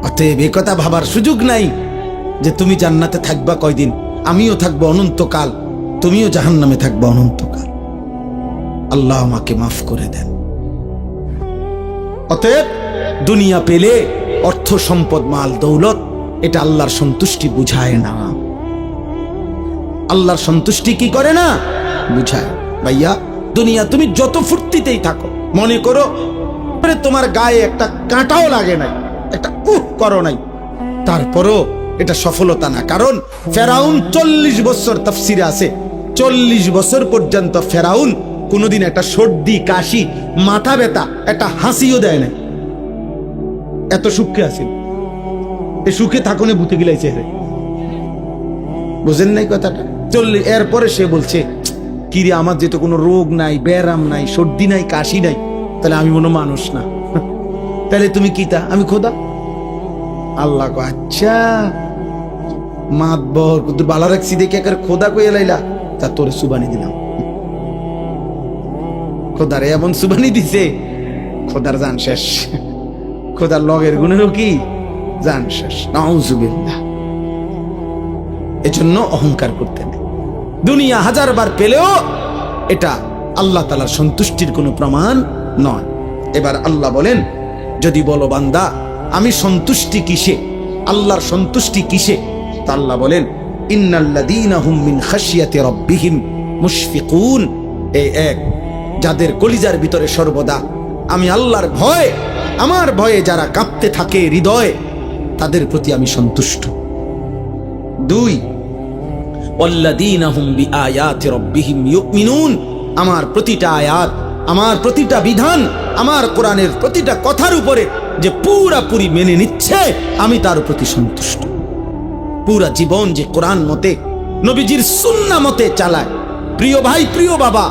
অতএব এ কথা ভাবার সুযোগ নাই যে তুমি জান্নাতে থাকবা কয়দিন, আমিও থাকবো অনন্তকাল, তুমিও জাহান্নামে থাকবা অনন্তকাল। আল্লাহ আমাকে মাফ করে দেন। অতএব দুনিয়া পেলে অর্থ সম্পদ মাল দৌলত এটা আল্লাহর সন্তুষ্টি বুঝায় না। আল্লাহর সন্তুষ্টি কি করে না, বুঝায়। ভাইয়া দুনিয়া তুমি যত ফুর্তিতেই থাকো, মনে করো তোমার গায়ে একটা কাঁটাও লাগে নাই, একটা করো নাই, তারপরও এটা সফলতা না। কারণ ফেরাউন 40 বছর, তাফসিরে আছে 40 বছর পর্যন্ত ফেরাউন কোনোদিন একটা সর্দি কাশি মাথা ব্যথা একটা হাসিও দেয় নাই, এত সুখে আছেন। এই সুখে থাকুনে ভূতে গিলাইছে, বুঝেন নাই কথাটা। 40 এরপরে সে বলছে কিরে আমার যেহেতু কোনো রোগ নাই, ব্যারাম নাই, সর্দি নাই, কাশি নাই, তাহলে আমি কোনো মানুষ না, তাহলে তুমি কি তা, আমি খোদা। আল্লাহ কো আচ্ছা মাতবর তুই বালা রাখছি দেখে একার খোদা কইয়া লাইলা, তা তোরে সুবানি দিলাম। খোদারে এমন সুবানি দিছে, খোদার জান শেষ, খোদার লগের গুণেরও কি জান শেষ। নাউজুবিল্লাহ। এজন্য অহংকার করতে নেই। দুনিয়া 1000 বার পেলেও এটা আল্লাহ তাআলার সন্তুষ্টির কোনো প্রমাণ নয়। এবার আল্লাহ বলেন, যদি বলো বান্দা আমি সন্তুষ্টি কিসে, আল্লাহর সন্তুষ্টি কিসে, তা আল্লাহ বলেন ইন্নাল্লাযীনা হুম মিন খাশিয়াতি রাব্বিহিম মুশফিকুন, এই এক যাদের কলিজার ভিতরে সর্বদা আমি আল্লাহর ভয়, আমার ভয়ে যারা কাঁপতে থাকে হৃদয়, তাদের প্রতি আমি সন্তুষ্ট। 2 ওয়াল্লাযীনা হুম বিআয়াতি রাব্বিহিম ইউমিনুন। আমার প্রতিটা আয়াত, আমার প্রতিটা বিধান, আমার কোরআনের প্রতিটা কথার উপরে যে পুরাপুরি মেনে নিচ্ছে, আমি তার প্রতি সন্তুষ্ট। পুরা জীবন যে কোরআন মতে, নবীজির সুন্নাহ মতে চালায়। প্রিয় ভাই, প্রিয় বাবা,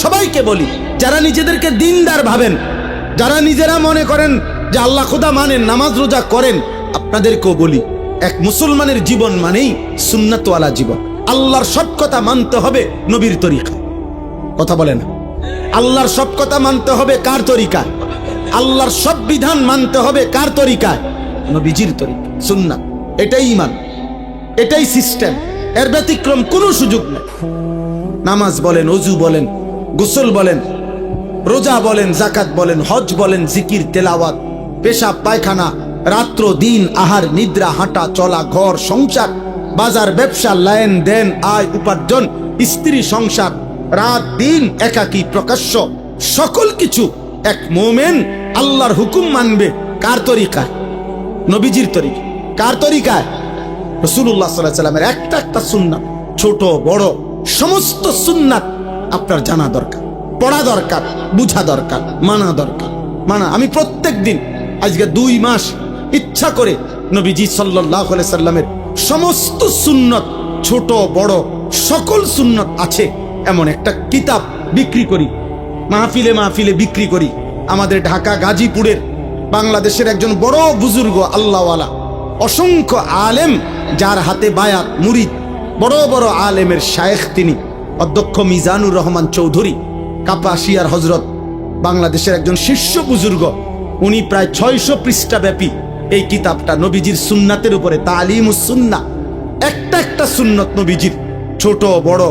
সবাইকে বলি, যারা নিজেদেরকে দিনদার ভাবেন, যারা নিজেরা মনে করেন যে আল্লাহ খোদা মানেন, নামাজ রোজা করেন, আপনাদেরকেও বলি, এক মুসলমানের জীবন মানেই সুন্নাতওয়ালা জীবন। আল্লাহর সব কথা মানতে হবে নবীর তরিকা। কথা বলে না? আল্লাহর সব কথা মানতে হবে কার তরিকায়? আল্লাহর সব বিধান মানতে হবে কার তরিকায়? নবীজির তরিকা, সুন্নাত। এটাই ঈমান, এটাই সিস্টেম, এর ব্যতিক্রম কোনো সুযোগ নেই। নামাজ বলেন, ওযু বলেন, গোসল বলেন, রোজা বলেন, যাকাত বলেন, হজ বলেন, জিকির, তেলাওয়াত, পেশাব পায়খানা, রাত্র দিন, আহার নিদ্রা, হাঁটা চলা, ঘর সংসার, বাজার ব্যবসা, লেন দেন, আয় উপার্জন, স্ত্রী সংসার, রাত দিন, একাকী প্রকাশ্য, সকল কিছু এক মোমেন আল্লাহর হুকুম মানবে কার তরিকায়? নবীজির তরিকা। কার তরিকায়? রাসূলুল্লাহ সাল্লাল্লাহু আলাইহি ওয়াসাল্লামের একটা একটা সুন্নাত, ছোট বড় সমস্ত সুন্নাত আপনার জানা দরকার, পড়া দরকার, বুঝা দরকার, মানা দরকার। আমি প্রত্যেক দিন আজকে 2 মাস ইচ্ছা করে নবীজি সাল্লাল্লাহু আলাইহি সাল্লামের সমস্ত সুন্নত, ছোট বড় সকল সুন্নত আছে এমন একটা কিতাব বিক্রি করি, মাহফিলে মাহফিলে বিক্রি করি। আমাদের ঢাকা গাজীপুরের বাংলাদেশের একজন বড় বুজুর্গ, আল্লাহওয়ালা, অসংখ্য আলেম, যার হাতে বায়াত, মুরিদ, বড় বড় আলেমের শায়েখ তিনি, অধ্যক্ষ মিজানুর রহমান চৌধুরী, কাপাসিয়ার হজরত, বাংলাদেশের একজন শীর্ষ বুজুর্গ। উনি প্রায় 600 পৃষ্ঠা ব্যাপী এই কিতাবটা নবীজির সুন্নাতের উপরে, তালিমুস সুন্নাহ, একটা একটা সুন্নত নবীজির, ছোট বড়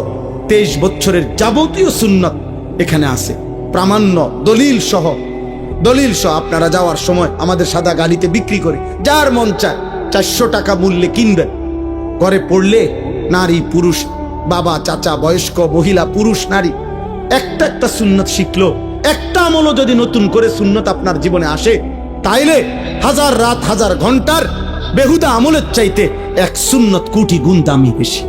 23 বছরের যাবতীয় সুন্নত এখানে আছে, প্রামাণ্য দলিল সহ। আপনারা যাওয়ার সময় আমাদের সাদা গাড়িতে বিক্রি করে, যার মন চায় 400 টাকা মূল্যে কিনবেন। ঘরে পড়লে নারী পুরুষ, বাবা চাচা, বয়স্ক মহিলা, পুরুষ নারী, একটা একটা সুন্নত শিখলো। একটা আমলও যদি নতুন করে সুন্নত আপনার জীবনে আসে, তাইলে 1000 রাত 1000 ঘন্টার বেহুদা আমলের চাইতে এক সুন্নত কোটি গুণ দামি বেশি।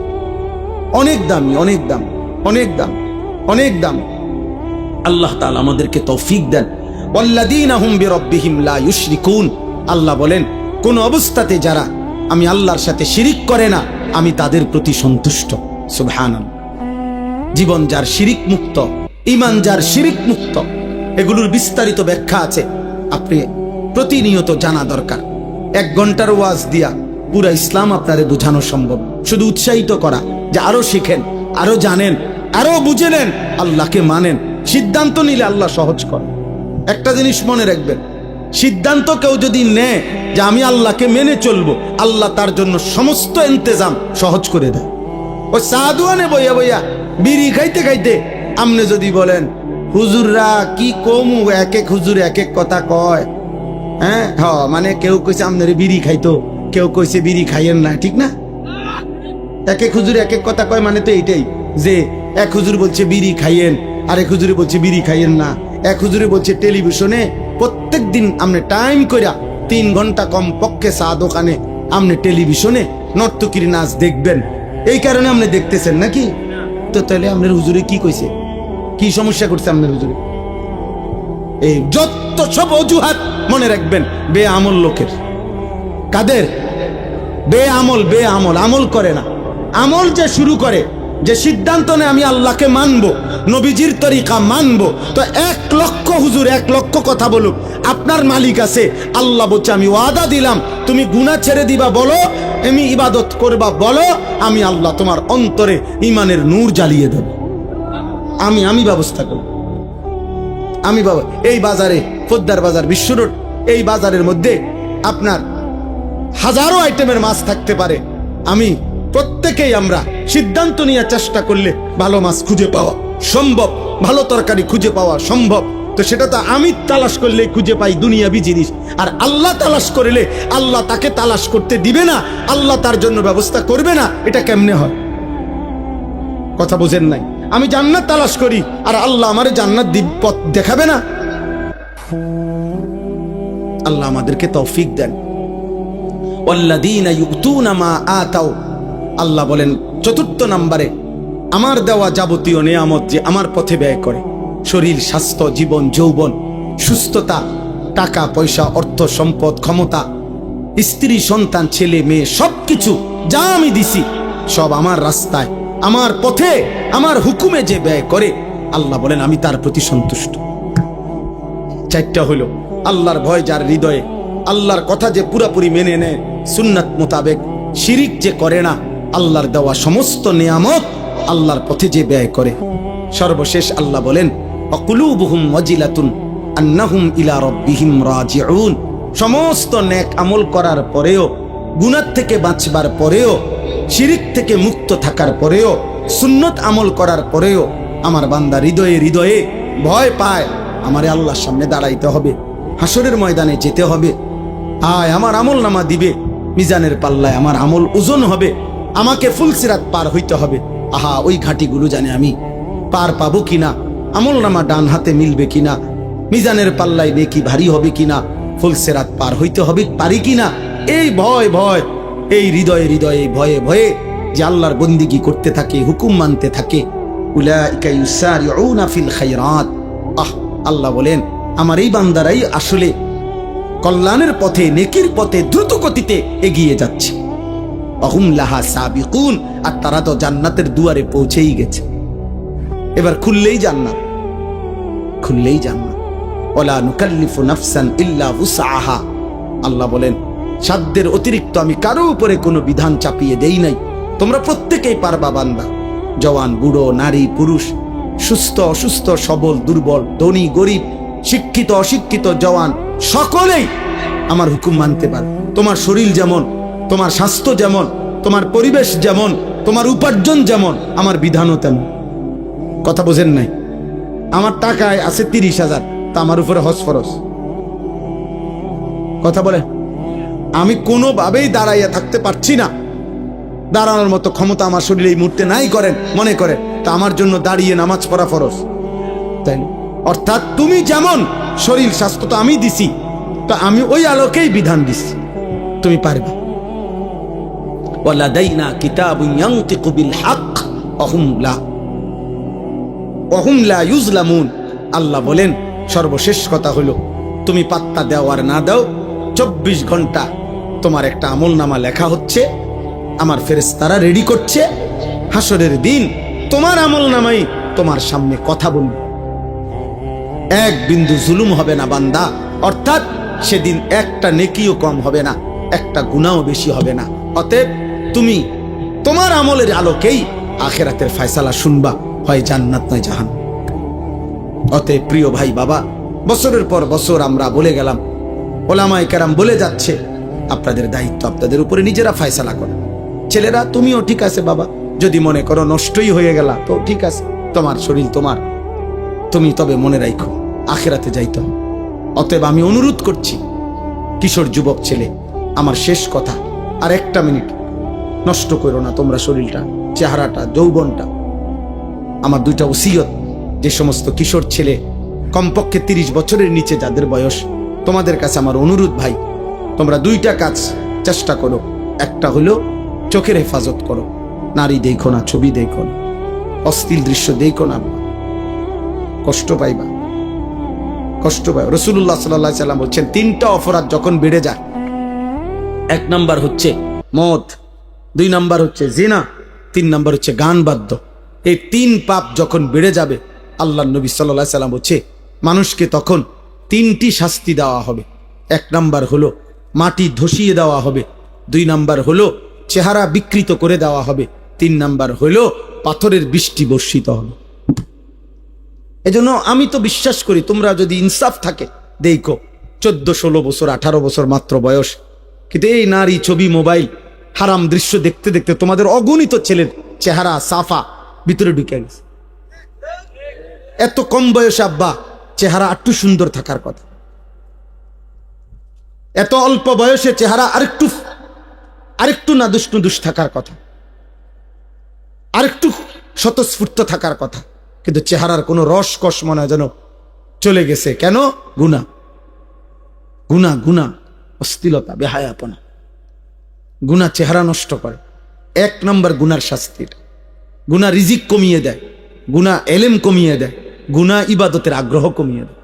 অনেক দামি, অনেক দাম, অনেক দাম, অনেক দাম। আল্লাহ তাআলা আমাদেরকে তৌফিক দেন। ওয়াল্লাযীনা হুম বিরাব্বিহিম লা ইউশরিকুন। আল্লাহ বলেন, কোন অবস্থাতে যারা আমি আল্লাহর সাথে শিরিক করে না, আমি তাদের প্রতি সন্তুষ্ট। সুবহানাল্লাহ। জীবন যার শিরিক মুক্ত, ঈমান যার শিরিক মুক্ত, এগুলোর বিস্তারিত ব্যাখ্যা আছে, আপনি প্রতিনিয়ত জানা দরকার। 1 ঘন্টার ওয়াজ দিয়া পুরা ইসলাম আপনারে বোঝানো সম্ভব। শুধু উৎসাহিত করা যে আরো শিখেন, আরো জানেন, আরো বুঝে নেন, আল্লাহকে মানেন। সিদ্ধান্ত নিলে আল্লাহ সহজ করে। একটা জিনিস মনে রাখবেন, সিদ্ধান্ত কেউ যদি নেয় যে আমি আল্লাহকে মেনে চলবো, আল্লাহ তার জন্য সমস্ত ইন্তজাম সহজ করে দেয়। ওই সাধুয়ানে বইয়া বইয়া বিড়ি খাইতে খাইতে আপনি যদি বলেন, হুজুররা কি কমু, এক এক হুজুর এক এক কথা কয়, হ্যাঁ মানে কেউ কইছে আপনার বিড়ি খাইতো, কেউ কইছে বিড়ি খাইয়েন না, ঠিক না? এক এক হুজুর এক এক কথা কয়, মানে তো এইটাই যে এক হুজুর বলছে বিড়ি খাইয়েন, আরেক হুজুরে বলছে বিড়ি খাইয়েন না। এক হুজুরে বলছে টেলিভিশনে প্রত্যেক দিন আপনি টাইম কইরা 3 ঘন্টা কম পক্ষে চা দোকানে আপনি টেলিভিশনে নর্তকীর নাচ দেখবেন, এই কারণে আপনি দেখতেছেন নাকি? তো তাহলে আপনার হুজুরে কি কইছে, কি সমস্যা করছে আপনার হুজুরে? এই যত সব অজুহাত মনে রাখবেন বেআমল লোকের। কাদের? বেআমল। আমল করে না। আমল যে শুরু করে, যে সিদ্ধান্ত নেয় আমি আল্লাহকে মানবো, নবীজির তরিকা মানবো, তো 1 লক্ষ হুজুর 1 লক্ষ কথা বলুক, আপনার মালিক আছে। আল্লাহ বলছে আমি ওয়াদা দিলাম, তুমি গুনাহ ছেড়ে দিবা বলো, আমি ইবাদত করবা বলো, আমি আল্লাহ তোমার অন্তরে ঈমানের নূর জ্বালিয়ে দেব। আমি ব্যবস্থা করব। আমি বাবা এই বাজারে, পোদ্দার বাজার, বিশ্ব রোড, এই বাজারের মধ্যে আপনার হাজারো আইটেমের মাছ থাকতে পারে। আমি প্রত্যেকেই আমরা সিদ্ধান্ত নিয়ে চেষ্টা করলে ভালো মাছ খুঁজে পাওয়া সম্ভব, ভালো তরকারি খুঁজে পাওয়া সম্ভব। তো সেটা তো আমি তালাশ করলে খুঁজে পাই দুনিয়াবি জিনিস, আর আল্লাহ তালাশ করলে আল্লাহ তাকে তালাশ করতে দিবে না, আল্লাহ তার জন্য ব্যবস্থা করবে না। এটা কেমনে হয়? কথা বোঝেন নাই? আমি জান্নাত তালাশ করি আর আল্লাহ আমারে জান্নাত পথ দেখাবে না? আল্লাহ আমাদেরকে তৌফিক দেন। ওয়াল্লাযীনা ইউতুনা মা আতাউ। আল্লাহ বলেন চতুর্থ নম্বরে আমার দেওয়া যাবতীয় নিয়ামত যে আমার পথে ব্যয় করে, শরীর, স্বাস্থ্য, জীবন, যৌবন, সুস্থতা, টাকা পয়সা, অর্থ সম্পদ, ক্ষমতা, স্ত্রী, সন্তান, ছেলে মেয়ে, সবকিছু যা আমি দিছি সব আমার রাস্তায়, আমার পথে, আমার হুকুমে যে ব্যয় করে, আল্লাহ বলেন আমি তার প্রতি সন্তুষ্ট। চারটা হলো আল্লাহর ভয় যার হৃদয়ে, আল্লাহর কথা যে পুরাপুরি মেনে নেয় সুন্নাত মোতাবেক, শিরিক যে করে না, আল্লাহর দেওয়া সমস্ত নিয়ামত আল্লাহর পথে যে ব্যয় করে। সর্বশেষ আল্লাহ বলেন অকুলুবুহুম ওয়াজিলাতুন আন্নাহুম ইলা রাব্বিহিম রাজিউন। সমস্ত নেক আমল করার পরেও, গুনাহ থেকে বাঁচবার পরেও, শিরিক থেকে মুক্ত থাকার পরেও, সুন্নত আমল করার পরেও আমার বান্দা হৃদয়ে হৃদয়ে ভয় পায় আমারে আল্লাহর সামনে দাঁড়াইতে হবে, হাসরের ময়দানে যেতে হবে। আয় আমার আমল নামা দিবে, মিজানের পাল্লায় আমার আমল ওজন হবে, আমাকে ফুলসিরাত পার হইতে হবে। আহা, ওই ঘাটিগুলো জানে আমি পার পাবো কিনা, আমল নামা ডান হাতে মিলবে কিনা, মিজানের পাল্লায় নেকি ভারী হবে কিনা, ফুলসিরাত পার হইতে হবে পারি কিনা, এই ভয় ভয়, এই হৃদয়ে হৃদয়ে ভয়ে ভয়ে যে আল্লাহর বন্দিগি করতে থাকে, হুকুম মানতে থাকে, উলাইকা ইউসারিউনা ফিল খায়রাত। আল্লাহ বলেন আমার এই বান্দারাই আসলে কল্যাণের পথে, নেকির পথে দ্রুত গতিতে এগিয়ে যাচ্ছে। অহুম লাহা সাবিকুন, আর তারা তো জান্নাতের দুয়ারে পৌঁছেই গেছে। এবার খুললেই জান্নাত, খুললেই জান্নাত। ওয়ালা নুকাল্লিফু নাফসান ইল্লা উসআহা। আল্লাহ বলেন সাধ্যের অতিরিক্ত আমি কারো উপরে কোনো বিধান চাপিয়ে দেই নাই, তোমরা প্রত্যেকেই পারবা বান্দা। জওয়ান, বুড়ো, নারী, পুরুষ, সুস্থ অসুস্থ, সবল দুর্বল, ধনী গরিব, শিক্ষিত অশিক্ষিত, জওয়ান, সকলেই আমার হুকুম মানতে পারে। তোমার শরীর যেমন, তোমার স্বাস্থ্য যেমন, তোমার পরিবেশ যেমন, তোমার উপার্জন যেমন, আমার বিধানও তেমন। কথা বোঝেন নাই? আমার টাকায় আছে 30,000, তা আমার উপরে হজ ফরজ। কথা বলে আমি কোনোভাবেই দাঁড়াইয়া থাকতে পারছি না, দাঁড়ানোর মতো ক্ষমতা আমার শরীরে এই মুহূর্তে নাই করেন মনে করেন, তা আমার জন্য দাঁড়িয়ে নামাজ পড়া ফরজ, তাই না? অর্থাৎ তুমি যেমন শরীর স্বাস্থ্য তো আমি দিছি, তো আমি ওই আলোকেই বিধান দিছি, তুমি পারবে। ওয়ালাদাইনা কিতাবুন ইয়ানতিকু বিল হক ওয়াহুম লা ইউজলামুন। আল্লাহ বলেন সর্বশেষ কথা হলো তুমি পাত্তা দাও আর না দাও, 24 ঘন্টা তোমার একটা আমলনামা লেখা হচ্ছে, আমার ফেরেশতারা রেডি করছে। হাসরের দিন তোমার আমলনামাই তোমার সামনে কথা বলবে, এক বিন্দু জুলুম হবে না বান্দা। অর্থাৎ সেদিন একটা নেকিও কম হবে না, একটা গুনাহও বেশি হবে না। অতএব তুমি তোমার আমলের আলোকেই আখিরাতের ফয়সালা শুনবা, হয় জান্নাত নয় জাহান্নাম। অতএব প্রিয় ভাই বাবা, বছরের পর বছর আমরা বলে গেলাম, ওলামায়ে কেরাম বলে যাচ্ছে, আপনাদের দায়িত্ব আপনাদের উপরে নিজেরা ফয়সালা করা। ছেলেরা তুমিও ঠিক আছে বাবা, যদি মনে করো নষ্টই হয়ে গেলা তো ঠিক আছে, তোমার শরীর তোমার, তুমি তবে মনে রাখো আখিরাতে যাইতে হবে। অতএব আমি অনুরোধ করছি কিশোর যুবক ছেলে, আমার শেষ কথা, আর একটা মিনিট নষ্ট করো না তোমরা শরীরটা, চেহারাটা, যৌবনটা। আমার দুইটা ওসিয়ত, যে সমস্ত কিশোর ছেলে কমপক্ষে 30 বছরের নিচে যাদের বয়স, তোমাদের কাছে আমার অনুরোধ ভাই, তোমরা দুইটা কাজ চেষ্টা করো। একটা হলো চোখের হেফাজত করো, নারী দেখো না, ছবি দেখো না, অশ্লীল দৃশ্য দেখো না, কষ্ট পাইবা, কষ্ট পাই। রাসূলুল্লাহ সাল্লাল্লাহু আলাইহি সাল্লাম বলছেন 3টা অপরাধ যখন বেড়ে যায়, 1 নাম্বার হচ্ছে মদ, 2 নাম্বার হচ্ছে জিনা, 3 নাম্বার হচ্ছে গান বাদ্য। এই 3 পাপ যখন বেড়ে যাবে, আল্লাহর নবী সাল্লাল্লাহু আলাইহি সাল্লাম বলছে মানুষকে তখন 3টি শাস্তি দেওয়া হবে। 1 নাম্বার হলো মাটি ধসিয়ে দেওয়া হবে, 2 নাম্বার হলো চেহারা বিকৃত করে দেওয়া হবে, 3 নাম্বার হলো পাথরের বৃষ্টি বর্ষিত হবে। এজন্য আমি তো বিশ্বাস করি তোমরা যদি ইনসাফ থাকে, দেখো 14-16 বছর 18 বছর মাত্র বয়স, কিন্তু এই নারী, ছবি, মোবাইল, হারাম দৃশ্য দেখতে দেখতে তোমাদের অগণিত ছেলের চেহারা সাফা ভিতরে ঢুকে গেছে। এত কম বয়সে আব্বা চেহারা একটু সুন্দর থাকার কথা, এত অল্প বয়সে চেহারা আরেকটু নাদুস নুদুস থাকার কথা, আরেকটু স্বতঃস্ফূর্ত থাকার কথা, কিন্তু চেহারার কোনো রস কস মনে হয় যেন চলে গেছে। কেন? গুনাহ, গুনাহ, গুনাহ, অশ্লীলতা, বেহায়াপনা। গুনাহ চেহারা নষ্ট করে। এক নম্বর গুনার শাস্তির। গুনাহ রিজিক কমিয়ে দেয়, গুনাহ এলেম কমিয়ে দেয়, গুনাহ ইবাদতের আগ্রহ কমিয়ে দেয়।